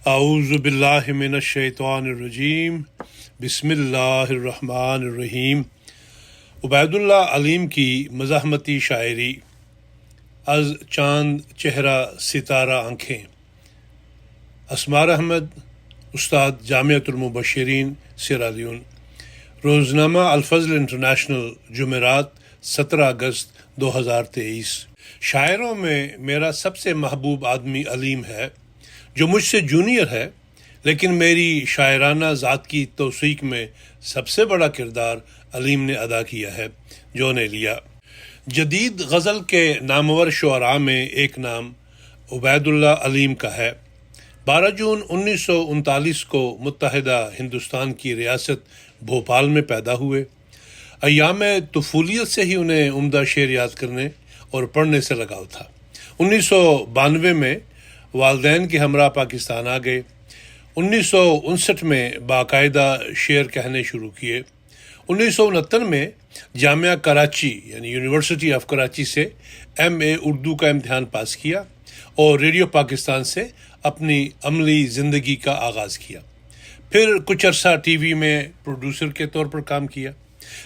اعوذ باللہ من الشیطان الرجیم بسم اللہ الرحمن الرحیم۔ عبید اللہ علیم کی مزاحمتی شاعری از چاند چہرہ ستارہ آنکھیں، اسمار احمد، استاد جامعۃ المبشرین سیرا لیون۔ روزنامہ الفضل انٹرنیشنل، جمعرات 17 اگست 2023۔ شاعروں میں میرا سب سے محبوب آدمی علیم ہے، جو مجھ سے جونیئر ہے، لیکن میری شاعرانہ ذات کی توثیق میں سب سے بڑا کردار علیم نے ادا کیا ہے، جو نے لیا۔ جدید غزل کے نامور شعراء میں ایک نام عبید اللہ علیم کا ہے۔ 12 جون 1939 کو متحدہ ہندوستان کی ریاست بھوپال میں پیدا ہوئے۔ ایام طفولیت سے ہی انہیں عمدہ شعر یاد کرنے اور پڑھنے سے لگاؤ تھا۔ 1992 میں والدین کے ہمراہ پاکستان آ گئے۔ 1959 میں باقاعدہ شعر کہنے شروع کیے۔ 1969 میں جامعہ کراچی یعنی یونیورسٹی آف کراچی سے MA اردو کا امتحان پاس کیا اور ریڈیو پاکستان سے اپنی عملی زندگی کا آغاز کیا۔ پھر کچھ عرصہ ٹی وی میں پروڈیوسر کے طور پر کام کیا،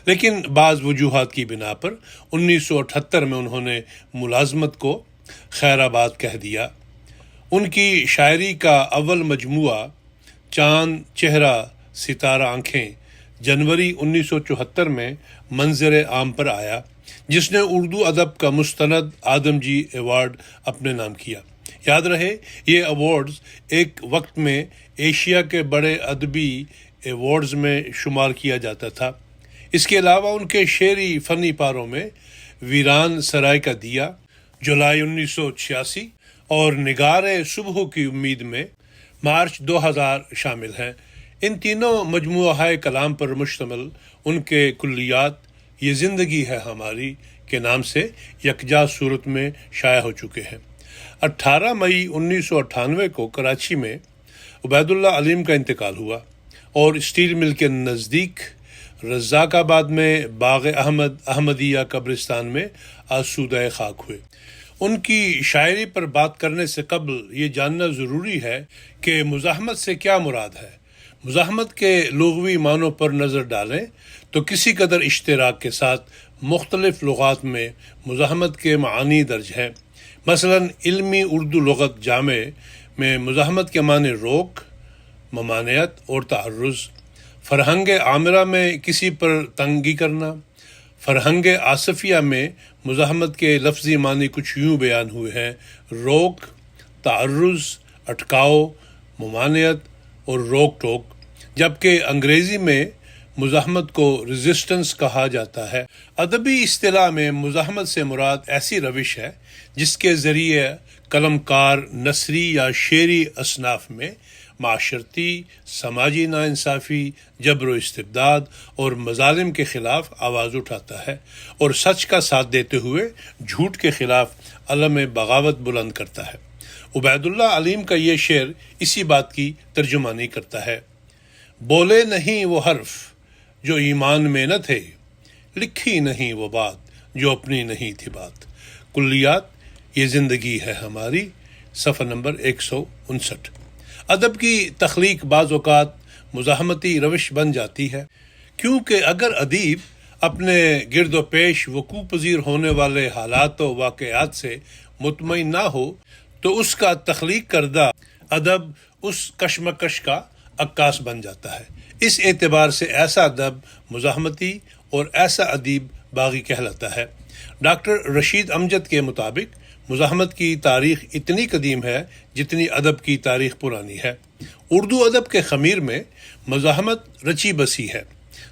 لیکن بعض وجوہات کی بنا پر 1978 میں انہوں نے ملازمت کو خیر آباد کہہ دیا۔ ان کی شاعری کا اول مجموعہ چاند چہرہ ستارہ آنکھیں جنوری 1974 میں منظر عام پر آیا، جس نے اردو ادب کا مستند آدم جی ایوارڈ اپنے نام کیا۔ یاد رہے، یہ ایوارڈز ایک وقت میں ایشیا کے بڑے ادبی ایوارڈز میں شمار کیا جاتا تھا۔ اس کے علاوہ ان کے شعری فنی پاروں میں ویران سرائے کا دیا جولائی 1986 اور نگار صبح کی امید میں مارچ 2000 شامل ہیں۔ ان تینوں مجموعہ کلام پر مشتمل ان کے کلیات یہ زندگی ہے ہماری کے نام سے یکجا صورت میں شائع ہو چکے ہیں۔ 18 مئی 1998 کو کراچی میں عبید اللہ علیم کا انتقال ہوا اور اسٹیل مل کے نزدیک رزاق آباد میں باغ احمد احمدیہ قبرستان میں آسودہ خاک ہوئے۔ ان کی شاعری پر بات کرنے سے قبل یہ جاننا ضروری ہے کہ مزاحمت سے کیا مراد ہے۔ مزاحمت کے لغوی معنوں پر نظر ڈالیں تو کسی قدر اشتراک کے ساتھ مختلف لغات میں مزاحمت کے معانی درج ہیں۔ مثلا علمی اردو لغت جامع میں مزاحمت کے معنی روک، ممانعت اور تعرض۔ فرہنگ عامرہ میں کسی پر تنگی کرنا۔ فرہنگ آصفیہ میں مزاحمت کے لفظی معنی کچھ یوں بیان ہوئے ہیں: روک، تعرض، اٹکاؤ، ممانعت اور روک ٹوک، جبکہ انگریزی میں مزاحمت کو ریزسٹنس کہا جاتا ہے۔ ادبی اصطلاح میں مزاحمت سے مراد ایسی روش ہے جس کے ذریعے قلم کار نثری یا شعری اصناف میں معاشرتی، سماجی ناانصافی، جبر و استبداد اور مظالم کے خلاف آواز اٹھاتا ہے اور سچ کا ساتھ دیتے ہوئے جھوٹ کے خلاف علم بغاوت بلند کرتا ہے۔ عبید اللہ علیم کا یہ شعر اسی بات کی ترجمانی کرتا ہے۔ بولے نہیں وہ حرف جو ایمان میں نہ تھے، لکھی نہیں وہ بات جو اپنی نہیں تھی بات۔ کلیات یہ زندگی ہے ہماری، صفحہ نمبر 159۔ ادب کی تخلیق بعض اوقات مزاحمتی روش بن جاتی ہے، کیونکہ اگر ادیب اپنے گرد و پیش وقوع پذیر ہونے والے حالات و واقعات سے مطمئن نہ ہو تو اس کا تخلیق کردہ ادب اس کشمکش کا عکاس بن جاتا ہے۔ اس اعتبار سے ایسا ادب مزاحمتی اور ایسا ادیب باغی کہلاتا ہے۔ ڈاکٹر رشید امجد کے مطابق مزاحمت کی تاریخ اتنی قدیم ہے جتنی ادب کی تاریخ پرانی ہے۔ اردو ادب کے خمیر میں مزاحمت رچی بسی ہے۔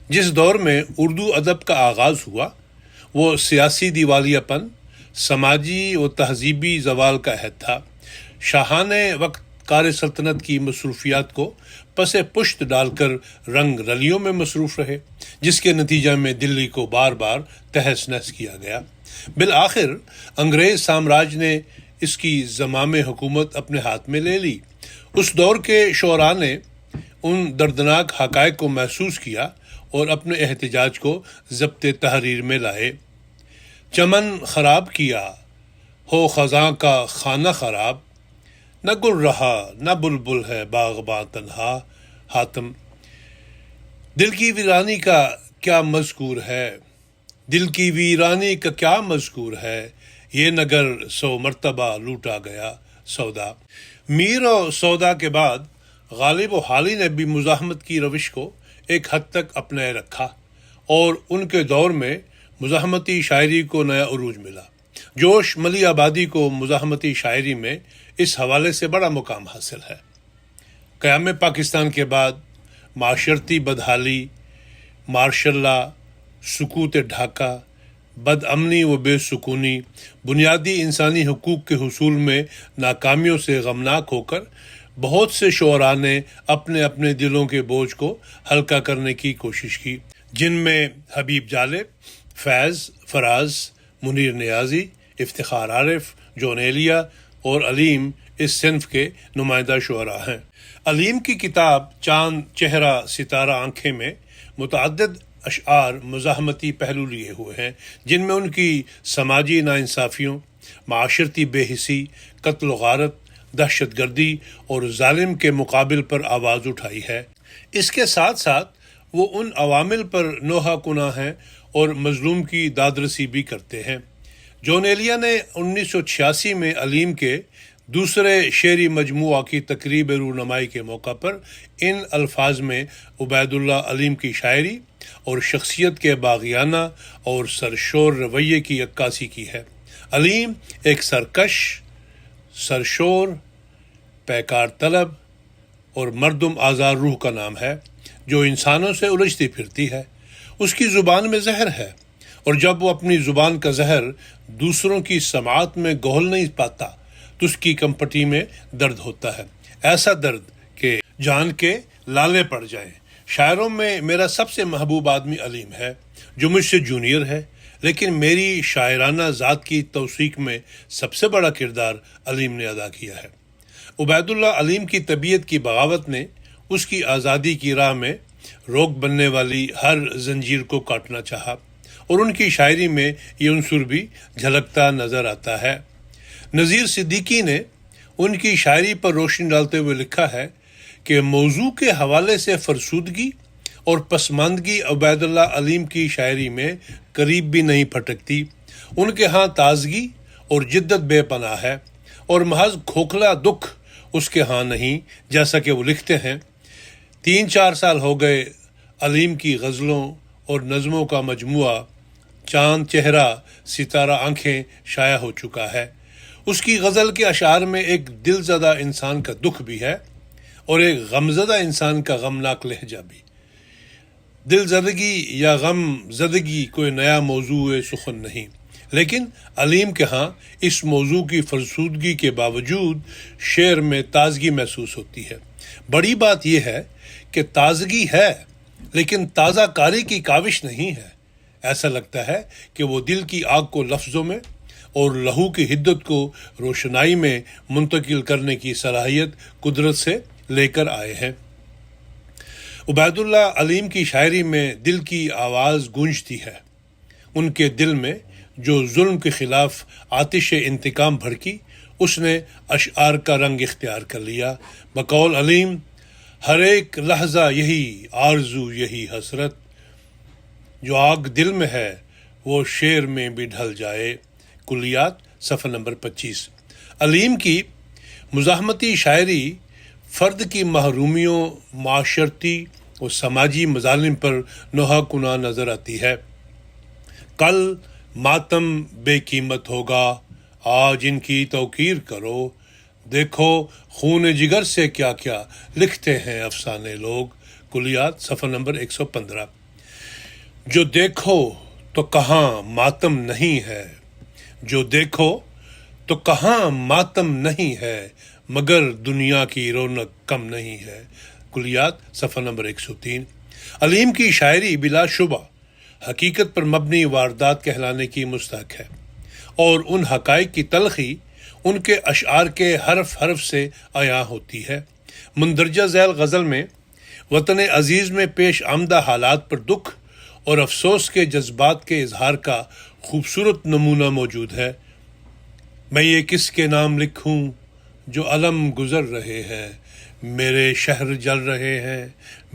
جس دور میں اردو ادب کا آغاز ہوا وہ سیاسی دیوالیہ پن، سماجی و تہذیبی زوال کا عہد تھا۔ شاہان وقت کار سلطنت کی مصروفیات کو پس پشت ڈال کر رنگ رلیوں میں مصروف رہے، جس کے نتیجہ میں دلی کو بار بار تہس نہس کیا گیا۔ بالآخر انگریز سامراج نے اس کی زمام حکومت اپنے ہاتھ میں لے لی۔ اس دور کے شعراء نے ان دردناک حقائق کو محسوس کیا اور اپنے احتجاج کو ضبط تحریر میں لائے۔ چمن خراب کیا ہو خزاں کا خانہ خراب، نہ گل رہا نہ بلبل ہے باغباں تنہا، حاتم۔ دل کی ویرانی کا کیا مذکور ہے، دل کی ویرانی کا کیا مذکور ہے، یہ نگر 100 مرتبہ لوٹا گیا سودا۔ میر و سودا کے بعد غالب و حالی نے بھی مزاحمت کی روش کو ایک حد تک اپنائے رکھا، اور ان کے دور میں مزاحمتی شاعری کو نیا عروج ملا۔ جوش ملی آبادی کو مزاحمتی شاعری میں اس حوالے سے بڑا مقام حاصل ہے۔ قیام پاکستان کے بعد معاشرتی بدحالی، مارشل لا، سکوت ڈھاکہ، بد امنی و بے سکونی، بنیادی انسانی حقوق کے حصول میں ناکامیوں سے غمناک ہو کر بہت سے شعراء نے اپنے اپنے دلوں کے بوجھ کو ہلکا کرنے کی کوشش کی، جن میں حبیب جالب، فیض، فراز، منیر نیازی، افتخار عارف، جون ایلیا اور علیم اس صنف کے نمائندہ شعراء ہیں۔ علیم کی کتاب چاند چہرہ ستارہ آنکھیں میں متعدد اشعار مزاحمتی پہلو لیے ہوئے ہیں، جن میں ان کی سماجی ناانصافیوں، معاشرتی بے حسی، قتل و غارت، دہشت گردی اور ظالم کے مقابل پر آواز اٹھائی ہے۔ اس کے ساتھ ساتھ وہ ان عوامل پر نوحہ کناں ہیں اور مظلوم کی دادرسی بھی کرتے ہیں۔ جون ایلیا نے 1986 میں علیم کے دوسرے شعری مجموعہ کی تقریب رونمائی کے موقع پر ان الفاظ میں عبید اللہ علیم کی شاعری اور شخصیت کے باغیانہ اور سرشور رویے کی عکاسی کی ہے۔ علیم ایک سرکش، سرشور، پیکار طلب اور مردم آزار روح کا نام ہے، جو انسانوں سے الجھتی پھرتی ہے۔ اس کی زبان میں زہر ہے، اور جب وہ اپنی زبان کا زہر دوسروں کی سماعت میں گھول نہیں پاتا تو اس کی کمپٹی میں درد ہوتا ہے، ایسا درد کہ جان کے لالے پڑ جائیں۔ شاعروں میں میرا سب سے محبوب آدمی علیم ہے، جو مجھ سے جونیئر ہے، لیکن میری شاعرانہ ذات کی توثیق میں سب سے بڑا کردار علیم نے ادا کیا ہے۔ عبید اللہ علیم کی طبیعت کی بغاوت نے اس کی آزادی کی راہ میں روک بننے والی ہر زنجیر کو کاٹنا چاہا، اور ان کی شاعری میں یہ عنصر بھی جھلکتا نظر آتا ہے۔ نذیر صدیقی نے ان کی شاعری پر روشنی ڈالتے ہوئے لکھا ہے کہ موضوع کے حوالے سے فرسودگی اور پسماندگی عبید اللہ علیم کی شاعری میں قریب بھی نہیں پھٹکتی۔ ان کے ہاں تازگی اور جدت بے پناہ ہے، اور محض کھوکھلا دکھ اس کے ہاں نہیں، جیسا کہ وہ لکھتے ہیں۔ 3-4 سال ہو گئے علیم کی غزلوں اور نظموں کا مجموعہ چاند چہرہ ستارہ آنکھیں شائع ہو چکا ہے۔ اس کی غزل کے اشعار میں ایک دل زدہ انسان کا دکھ بھی ہے، اور ایک غمزدہ انسان کا غمناک لہجہ بھی۔ دل زدگی یا غم زدگی کوئی نیا موضوع سخن نہیں، لیکن علیم کے ہاں اس موضوع کی فرسودگی کے باوجود شعر میں تازگی محسوس ہوتی ہے۔ بڑی بات یہ ہے کہ تازگی ہے، لیکن تازہ کاری کی کاوش نہیں ہے۔ ایسا لگتا ہے کہ وہ دل کی آگ کو لفظوں میں اور لہو کی حدت کو روشنائی میں منتقل کرنے کی صلاحیت قدرت سے لے کر آئے ہیں۔ عبید اللہ علیم کی شاعری میں دل کی آواز گونجتی ہے۔ ان کے دل میں جو ظلم کے خلاف آتش انتقام بھڑکی، اس نے اشعار کا رنگ اختیار کر لیا۔ بقول علیم، ہر ایک لحظہ یہی آرزو یہی حسرت، جو آگ دل میں ہے وہ شعر میں بھی ڈھل جائے۔ کلیات، صفحہ نمبر 25۔ علیم کی مزاحمتی شاعری فرد کی محرومیوں، معاشرتی اور سماجی مظالم پر نوحہ کناں نظر آتی ہے۔ کل ماتم بے قیمت ہوگا، آج ان کی توقیر کرو، دیکھو خون جگر سے کیا کیا لکھتے ہیں افسانے لوگ۔ کلیات، صفحہ نمبر 115۔ جو دیکھو تو کہاں ماتم نہیں ہے، جو دیکھو تو کہاں ماتم نہیں ہے، مگر دنیا کی رونق کم نہیں ہے۔ کلیات، صفحہ نمبر 103۔ علیم کی شاعری بلا شبہ حقیقت پر مبنی واردات کہلانے کی مستحق ہے، اور ان حقائق کی تلخی ان کے اشعار کے حرف حرف سے عیاں ہوتی ہے۔ مندرجہ ذیل غزل میں وطن عزیز میں پیش آمدہ حالات پر دکھ اور افسوس کے جذبات کے اظہار کا خوبصورت نمونہ موجود ہے۔ میں یہ کس کے نام لکھوں، جو علم گزر رہے ہیں، میرے شہر جل رہے ہیں،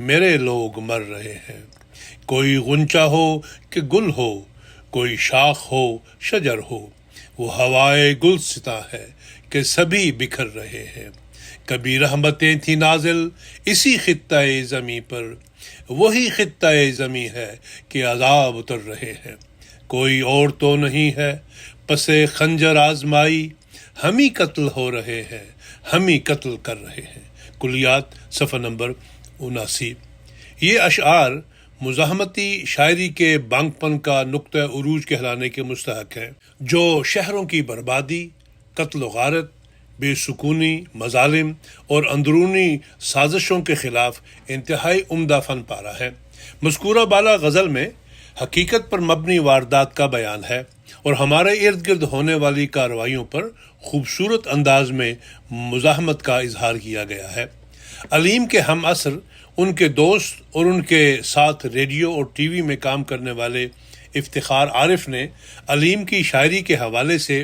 میرے لوگ مر رہے ہیں۔ کوئی غنچہ ہو کہ گل ہو، کوئی شاخ ہو شجر ہو، وہ ہوائے گلستاں ہے کہ سبھی بکھر رہے ہیں۔ کبھی رحمتیں تھی نازل اسی خطۂ زمیں پر، وہی خطۂ زمیں ہے کہ عذاب اتر رہے ہیں۔ کوئی اور تو نہیں ہے پس خنجر آزمائی، ہم ہی قتل ہو رہے ہیں، ہم ہی قتل کر رہے ہیں۔ کلیات صفحہ نمبر 79۔ یہ اشعار مزاحمتی شاعری کے بانگ پن کا نقطہ عروج کہلانے کے مستحق ہیں، جو شہروں کی بربادی، قتل و غارت، بے سکونی، مظالم اور اندرونی سازشوں کے خلاف انتہائی عمدہ فن پارہ ہے۔ مذکورہ بالا غزل میں حقیقت پر مبنی واردات کا بیان ہے اور ہمارے ارد گرد ہونے والی کارروائیوں پر خوبصورت انداز میں مزاحمت کا اظہار کیا گیا ہے۔ علیم کے ہم عصر، ان کے دوست اور ان کے ساتھ ریڈیو اور ٹی وی میں کام کرنے والے افتخار عارف نے علیم کی شاعری کے حوالے سے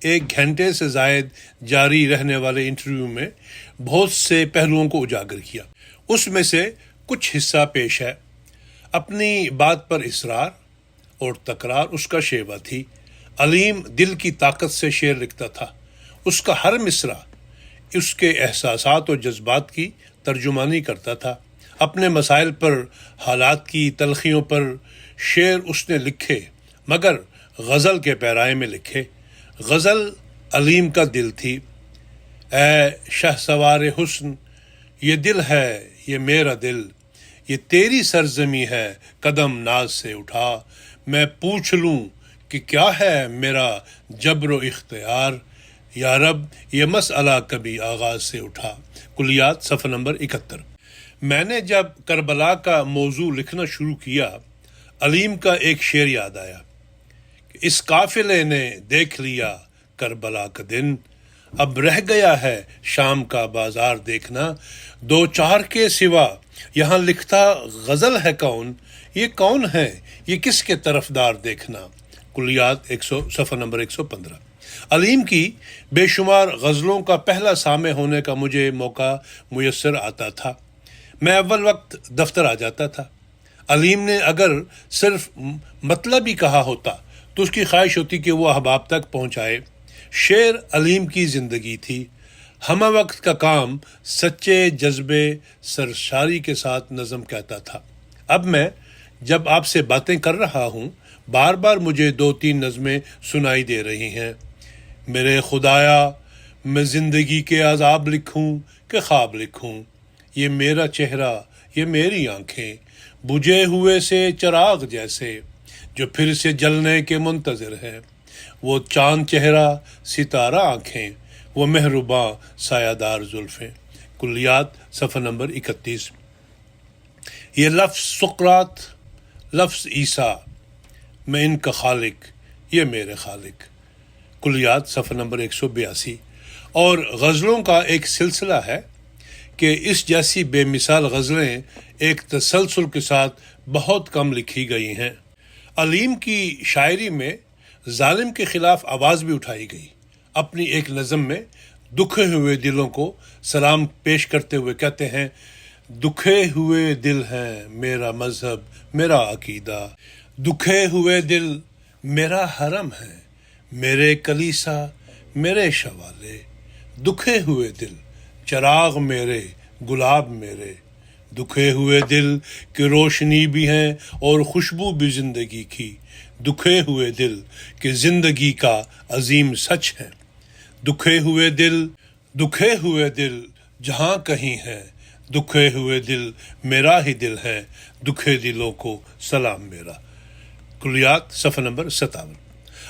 1 گھنٹے سے زائد جاری رہنے والے انٹرویو میں بہت سے پہلوؤں کو اجاگر کیا۔ اس میں سے کچھ حصہ پیش ہے۔ اپنی بات پر اصرار اور تکرار اس کا شیوا تھی۔ علیم دل کی طاقت سے شعر لکھتا تھا۔ اس کا ہر مصرع اس کے احساسات اور جذبات کی ترجمانی کرتا تھا۔ اپنے مسائل پر، حالات کی تلخیوں پر شعر اس نے لکھے، مگر غزل کے پیرائے میں لکھے۔ غزل علیم کا دل تھی۔ اے شہ سوار حسن، یہ دل ہے یہ میرا دل، یہ تیری سرزمی ہے قدم ناز سے اٹھا، میں پوچھ لوں کہ کیا ہے میرا جبر و اختیار، یا رب یہ مسئلہ کبھی آغاز سے اٹھا۔ کلیات صفحہ نمبر 71۔ میں نے جب کربلا کا موضوع لکھنا شروع کیا، علیم کا ایک شعر یاد آیا کہ اس قافلے نے دیکھ لیا کربلا کا دن، اب رہ گیا ہے شام کا بازار دیکھنا، 2-4 کے سوا یہاں لکھتا غزل ہے کون، یہ کون ہے یہ کس کے طرفدار دیکھنا۔ کلیات صفحہ نمبر 115۔ علیم کی بے شمار غزلوں کا پہلا سامع ہونے کا مجھے موقع میسر آتا تھا۔ میں اول وقت دفتر آ جاتا تھا۔ علیم نے اگر صرف مطلب ہی کہا ہوتا تو اس کی خواہش ہوتی کہ وہ احباب تک پہنچائے۔ شعر علیم کی زندگی تھی۔ ہمہ وقت کا کام سچے جذبے سرشاری کے ساتھ نظم کہتا تھا۔ اب میں جب آپ سے باتیں کر رہا ہوں، بار بار مجھے 2-3 نظمیں سنائی دے رہی ہیں۔ میرے خدایا، میں زندگی کے عذاب لکھوں کہ خواب لکھوں، یہ میرا چہرہ یہ میری آنکھیں، بجھے ہوئے سے چراغ جیسے جو پھر سے جلنے کے منتظر ہے، وہ چاند چہرہ ستارہ آنکھیں، وہ مہرباں سایہ دار زلفیں۔ کلیات صفحہ نمبر 31۔ یہ لفظ سقراط، لفظ عیسیٰ، میں ان کا خالق یہ میرے خالق۔ کلیات صفحہ نمبر 182۔ اور غزلوں کا ایک سلسلہ ہے کہ اس جیسی بے مثال غزلیں ایک تسلسل کے ساتھ بہت کم لکھی گئی ہیں۔ علیم کی شاعری میں ظالم کے خلاف آواز بھی اٹھائی گئی۔ اپنی ایک نظم میں دکھے ہوئے دلوں کو سلام پیش کرتے ہوئے کہتے ہیں، دکھے ہوئے دل ہیں میرا مذہب میرا عقیدہ، دکھے ہوئے دل میرا حرم ہے، میرے کلیسا میرے شوالے، دکھے ہوئے دل چراغ میرے گلاب میرے، دکھے ہوئے دل کی روشنی بھی ہیں اور خوشبو بھی زندگی کی، دکھے ہوئے دل کہ زندگی کا عظیم سچ ہے، دکھے ہوئے دل جہاں کہیں ہے، دکھے ہوئے دل میرا ہی دل ہے، دکھے دلوں کو سلام میرا۔ کلیات صفحہ نمبر 57۔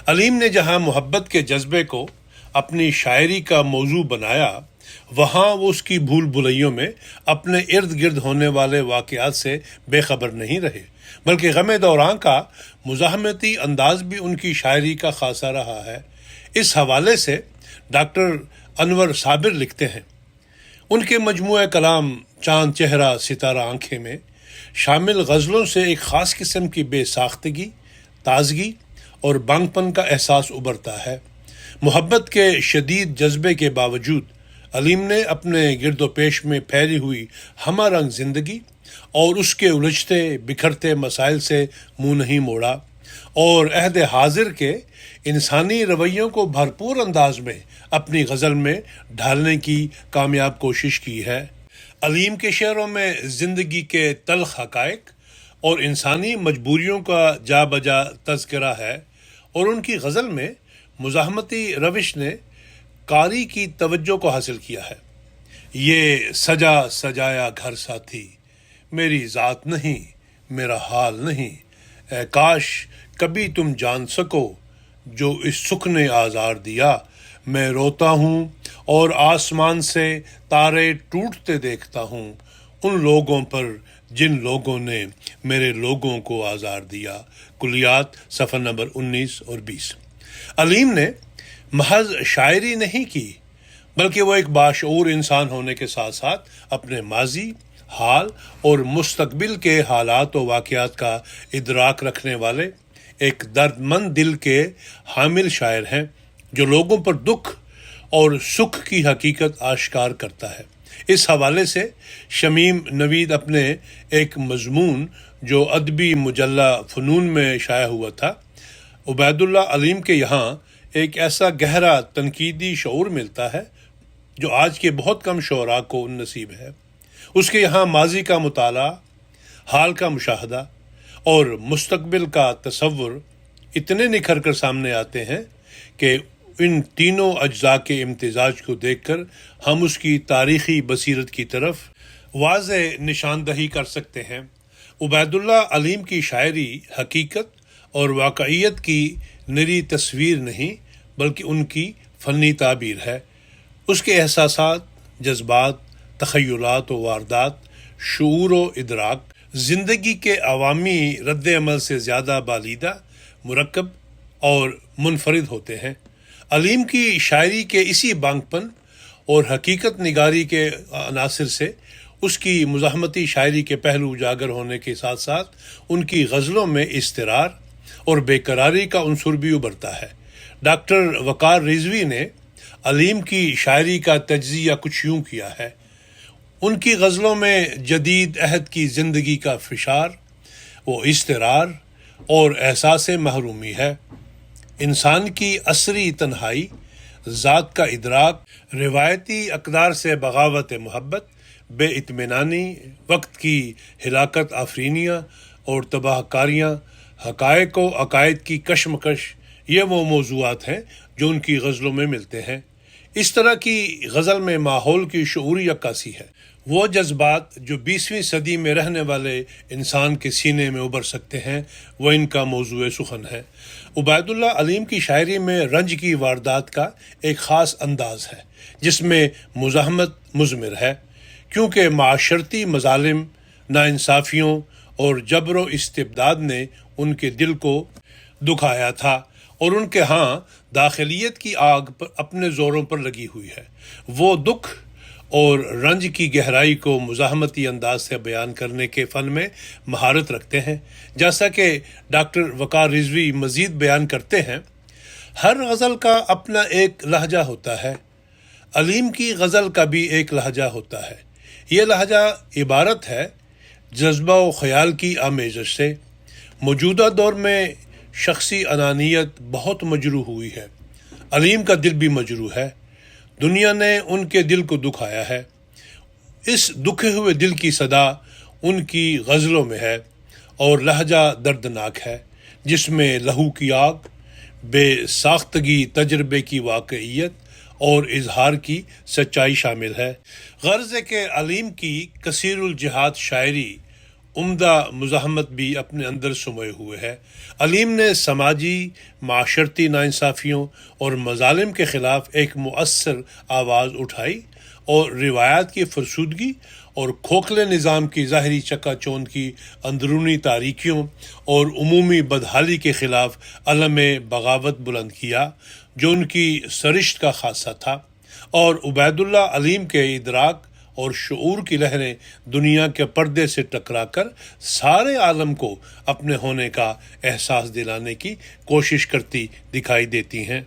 علیم نے جہاں محبت کے جذبے کو اپنی شاعری کا موضوع بنایا، وہاں وہ اس کی بھول بھلائیوں میں اپنے ارد گرد ہونے والے واقعات سے بے خبر نہیں رہے، بلکہ غم دوران کا مزاحمتی انداز بھی ان کی شاعری کا خاصہ رہا ہے۔ اس حوالے سے ڈاکٹر انور صابر لکھتے ہیں، ان کے مجموعہ کلام چاند چہرہ ستارہ آنکھیں میں شامل غزلوں سے ایک خاص قسم کی بے ساختگی، تازگی اور بانگ پن کا احساس ابھرتا ہے۔ محبت کے شدید جذبے کے باوجود علیم نے اپنے گرد و پیش میں پھیلی ہوئی ہمہ رنگ زندگی اور اس کے الجھتے بکھرتے مسائل سے منہ نہیں موڑا اور عہد حاضر کے انسانی رویوں کو بھرپور انداز میں اپنی غزل میں ڈھالنے کی کامیاب کوشش کی ہے۔ علیم کے شعروں میں زندگی کے تلخ حقائق اور انسانی مجبوریوں کا جا بجا تذکرہ ہے، اور ان کی غزل میں مزاحمتی روش نے قاری کی توجہ کو حاصل کیا ہے۔ یہ سجا سجایا گھر ساتھی میری ذات نہیں، میرا حال نہیں، اے کاش کبھی تم جان سکو جو اس سکھ نے آزار دیا۔ میں روتا ہوں اور آسمان سے تارے ٹوٹتے دیکھتا ہوں ان لوگوں پر جن لوگوں نے میرے لوگوں کو آزار دیا۔ کلیات صفحہ نمبر 19 اور 20۔ علیم نے محض شاعری نہیں کی، بلکہ وہ ایک باشعور انسان ہونے کے ساتھ ساتھ اپنے ماضی، حال اور مستقبل کے حالات و واقعات کا ادراک رکھنے والے ایک درد مند دل کے حامل شاعر ہیں، جو لوگوں پر دکھ اور سکھ کی حقیقت آشکار کرتا ہے۔ اس حوالے سے شمیم نوید اپنے ایک مضمون جو ادبی مجلہ فنون میں شائع ہوا تھا، عبید اللہ علیم کے یہاں ایک ایسا گہرا تنقیدی شعور ملتا ہے جو آج کے بہت کم شعراء کو نصیب ہے۔ اس کے یہاں ماضی کا مطالعہ، حال کا مشاہدہ اور مستقبل کا تصور اتنے نکھر کر سامنے آتے ہیں کہ ان تینوں اجزاء کے امتزاج کو دیکھ کر ہم اس کی تاریخی بصیرت کی طرف واضح نشاندہی کر سکتے ہیں۔ عبید اللہ علیم کی شاعری حقیقت اور واقعیت کی نری تصویر نہیں، بلکہ ان کی فنی تعبیر ہے۔ اس کے احساسات، جذبات، تخیلات و واردات، شعور و ادراک زندگی کے عوامی رد عمل سے زیادہ بالیدہ، مرکب اور منفرد ہوتے ہیں۔ علیم کی شاعری کے اسی بانگ پن اور حقیقت نگاری کے عناصر سے اس کی مزاحمتی شاعری کے پہلو اجاگر ہونے کے ساتھ ساتھ ان کی غزلوں میں اضطرار اور بے قراری کا عنصر بھی ابھرتا ہے۔ ڈاکٹر وقار رضوی نے علیم کی شاعری کا تجزیہ کچھ یوں کیا ہے: ان کی غزلوں میں جدید عہد کی زندگی کا فشار و اضطرار اور احساس محرومی ہے۔ انسان کی عصری تنہائی، ذات کا ادراک، روایتی اقدار سے بغاوت محبت، بے اطمینانی، وقت کی ہلاکت آفرینیاں اور تباہ کاریاں، حقائق و عقائد کی کشمکش، یہ وہ موضوعات ہیں جو ان کی غزلوں میں ملتے ہیں۔ اس طرح کی غزل میں ماحول کی شعوری عکاسی ہے۔ وہ جذبات جو 20ویں صدی میں رہنے والے انسان کے سینے میں ابھر سکتے ہیں، وہ ان کا موضوع سخن ہے۔ عبید اللہ علیم کی شاعری میں رنج کی واردات کا ایک خاص انداز ہے، جس میں مزاحمت مضمر ہے، کیونکہ معاشرتی مظالم، ناانصافیوں اور جبر و استبداد نے ان کے دل کو دکھایا تھا، اور ان کے ہاں داخلیت کی آگ پر اپنے زوروں پر لگی ہوئی ہے۔ وہ دکھ اور رنج کی گہرائی کو مزاحمتی انداز سے بیان کرنے کے فن میں مہارت رکھتے ہیں۔ جیسا کہ ڈاکٹر وقار رضوی مزید بیان کرتے ہیں، ہر غزل کا اپنا ایک لہجہ ہوتا ہے۔ علیم کی غزل کا بھی ایک لہجہ ہوتا ہے۔ یہ لہجہ عبارت ہے جذبہ و خیال کی آمیزش سے۔ موجودہ دور میں شخصی انانیت بہت مجروح ہوئی ہے۔ علیم کا دل بھی مجروح ہے۔ دنیا نے ان کے دل کو دکھایا ہے۔ اس دکھے ہوئے دل کی صدا ان کی غزلوں میں ہے، اور لہجہ دردناک ہے، جس میں لہو کی آگ، بے ساختگی تجربے کی واقعیت اور اظہار کی سچائی شامل ہے۔ غرض ہے کہ علیم کی کثیر الجہات شاعری عمدہ مزاحمت بھی اپنے اندر سموئے ہوئے ہے۔ علیم نے سماجی، معاشرتی ناانصافیوں اور مظالم کے خلاف ایک مؤثر آواز اٹھائی، اور روایات کی فرسودگی اور کھوکھلے نظام کی ظاہری چکا چوند کی اندرونی تاریکیوں اور عمومی بدحالی کے خلاف علم بغاوت بلند کیا، جو ان کی سرشت کا خاصہ تھا۔ اور عبید اللہ علیم کے ادراک اور شعور کی لہریں دنیا کے پردے سے ٹکرا کر سارے عالم کو اپنے ہونے کا احساس دلانے کی کوشش کرتی دکھائی دیتی ہیں۔